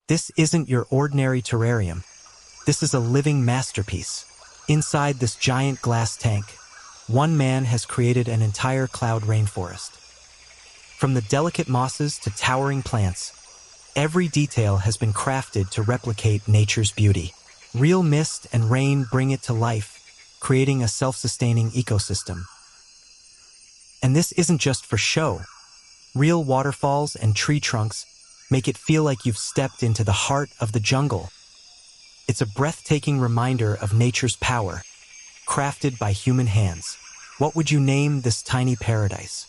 This isn't your ordinary terrarium. This is a living masterpiece. Inside this giant glass tank, one man has created an entire cloud rainforest. From the delicate mosses to towering plants, every detail has been crafted to replicate nature's beauty. Real mist and rain bring it to life, creating a self-sustaining ecosystem. And this isn't just for show. Real waterfalls and tree trunks make it feel like you've stepped into the heart of the jungle. It's a breathtaking reminder of nature's power, crafted by human hands. What would you name this tiny paradise?